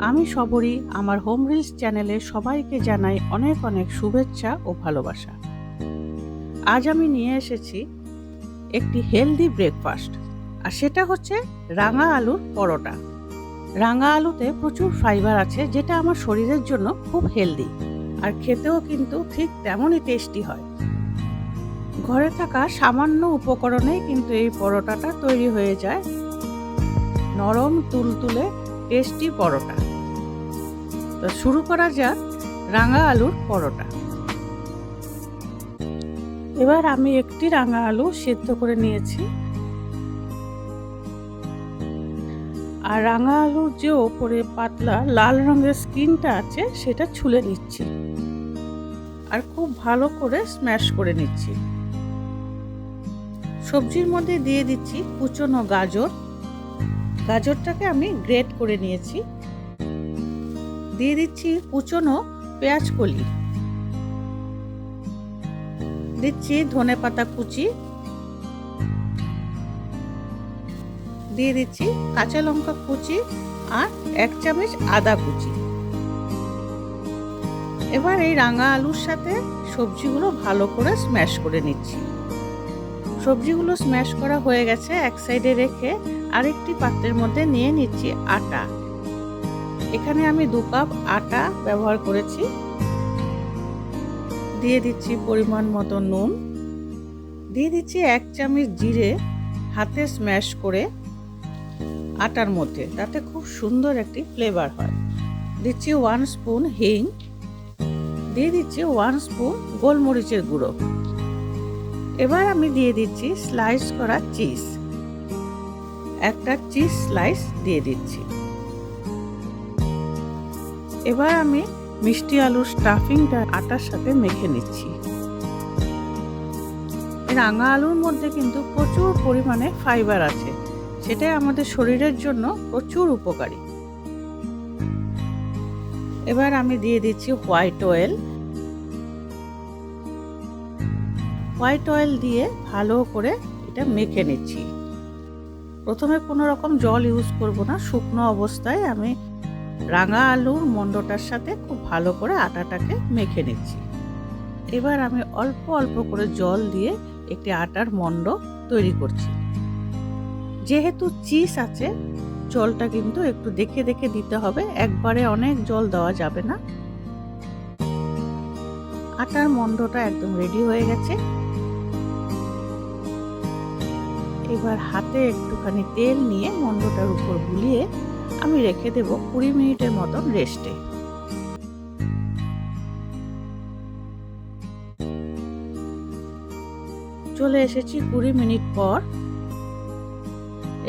আমি শবরী আমার home reels চ্যানেলে সবাইকে জানাই অনেক অনেক শুভেচ্ছা ও ভালোবাসা। আজ আমি নিয়ে এসেছি একটি হেলদি ব্রেকফাস্ট, আর সেটা হচ্ছে রাঙা আলুর পরোটা। রাঙা আলুতে প্রচুর ফাইবার আছে, যেটা আমার শরীরের জন্য খুব হেলদি, আর খেতেও কিন্তু ঠিক তেমনই টেস্টি হয়। ঘরে থাকা সামান্য উপকরণেই কিন্তু এই পরোটাটা তৈরি হয়ে যায় নরম তুলতুলে টেস্টি পরোটা। তো শুরু করা যাক রাঙা আলুর পরোটা। এবার আমি একটি রাঙা আলু সিদ্ধ করে নিয়েছি, আর রাঙা আলুর যে ওপরে পাতলা লাল রঙের স্কিনটা আছে সেটা ছুলে নিচ্ছি, আর খুব ভালো করে স্ম্যাশ করে নিচ্ছি। সবজির মধ্যে দিয়ে দিচ্ছি কুচনো গাজর। গাজরটাকে আমি গ্রেট করে নিয়েছি। দিয়ে দিচ্ছি কুচনো পেঁয়াজ কলি, দিচ্ছি ধনেপাতা কুচি, দিয়ে দিচ্ছি কাঁচা লঙ্কা কুচি আর 1 চামচ আদা কুচি। এবার এই রাঙা আলুর সাথে সবজিগুলো ভালো করে স্ম্যাশ করে নিচ্ছি। সবজিগুলো স্ম্যাশ করা হয়ে গেছে, এক সাইডে রেখে আরেকটি পাত্রের মধ্যে নিয়ে নিচ্ছি আটা। এখানে আমি 2 কাপ আটা ব্যবহার করেছি। দিয়ে দিচ্ছি পরিমাণ মতো নুন, দিয়ে দিচ্ছি 1 চামচ জিরে হাতে স্ম্যাশ করে আটার মধ্যে, তাতে খুব সুন্দর একটি ফ্লেভার হয়। দিচ্ছি 1 স্পুন হিং, দিয়ে দিচ্ছি 1 স্পুন গোলমরিচের গুঁড়ো। এবার আমি দিয়ে দিচ্ছি স্লাইস করা চিজ, একটা চিজ স্লাইস দিয়ে দিচ্ছি। এবার আমি মিষ্টি আলুর স্টাফিংটা আটার সাথে মেখে নিচ্ছি। রাঙা আলুর মধ্যে কিন্তু প্রচুর পরিমাণে ফাইবার আছে, সেটাই আমাদের শরীরের জন্য প্রচুর উপকারী। এবার আমি দিয়ে দিচ্ছি হোয়াইট অয়েল। হোয়াইট অয়েল দিয়ে ভালো করে এটা মেখে নিচ্ছি। প্রথমে কোনো রকম জল ইউজ করব না, শুকনো অবস্থায় আমি রাঙা আলুর মণ্ডটার সাথে খুব ভালো করে আটাটাকে মেখে নিচ্ছি। এবার আমি অল্প অল্প করে জল দিয়ে একটি আটার মণ্ড তৈরি করছি। যেহেতু চিজ আছে, জলটা কিন্তু একটু দেখে দেখে দিতে হবে, একবারে অনেক জল দেওয়া যাবে না। আটার মণ্ডটা একদম রেডি হয়ে গেছে। এবার হাতে একটুখানি তেল নিয়ে মণ্ডটার উপর বুলিয়ে আমি রেখে দেব 20 মিনিটের মতন রেস্টে। চলে এসেছি 20 মিনিট পর।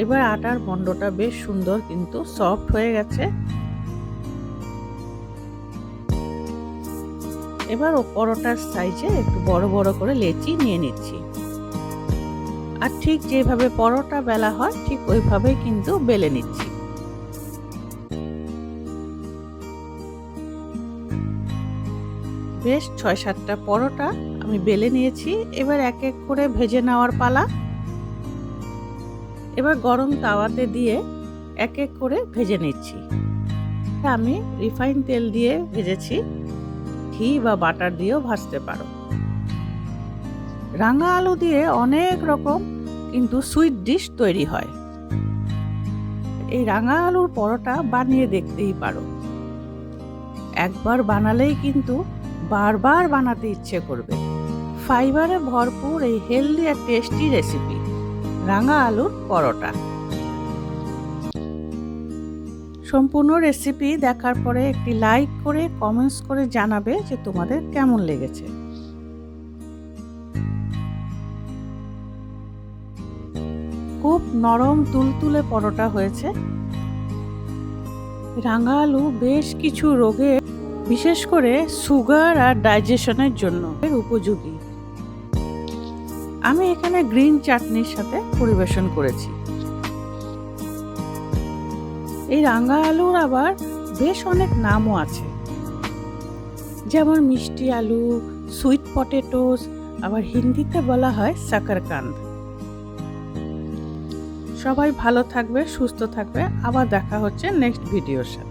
এবার আটার মণ্ডটা বেশ সুন্দর কিন্তু সফট হয়ে গেছে। এবার ও পরোটার সাইজে একটু বড় বড় করে লেচি নিয়ে নিচ্ছি, আর ঠিক যেভাবে পরোটা বেলা হয় ঠিক ওইভাবেই কিন্তু বেলে নিচ্ছি। বেশ 6-7টা পরোটা আমি বেলে নিয়েছি। এবার এক এক করে ভেজে নেওয়ার পালা। এবার গরম তাওয়াতে দিয়ে এক এক করে ভেজে নিচ্ছি। আমি রিফাইন তেল দিয়ে ভেজেছি, ঘি বা বাটার দিয়েও ভাজতে পারো। রাঙা আলু দিয়ে অনেক রকম কিন্তু সুইট ডিশ তৈরি হয়। এই রাঙা আলুর পরোটা বানিয়ে দেখতেই পারো। একবার বানালেই কিন্তু বারবার বানাতে ইচ্ছে করবে। ফাইবারে ভরপুর এই হেলদি আর টেস্টি রেসিপি রাঙা আলুর পরোটা। সম্পূর্ণ রেসিপি দেখার পরে একটি লাইক করে কমেন্টস করে জানাবে যে তোমাদের কেমন লেগেছে। খুব নরম তুলতুলে পরোটা হয়েছে। রাঙা আলু বেশ কিছু রোগে, বিশেষ করে সুগার আর ডাইজেশনের জন্য উপযোগী। আমি এখানে গ্রিন চাটনির সাথে পরিবেশন করেছি। এই রাঙা আলুর আবার বেশ অনেক নামও আছে, যেমন মিষ্টি আলু, সুইট পটেটোস, আবার হিন্দিতে বলা হয় সাকারকান্দ। সবাই ভালো থাকবে, সুস্থ থাকবে। আবার দেখা হচ্ছে নেক্সট ভিডিওর সাথে।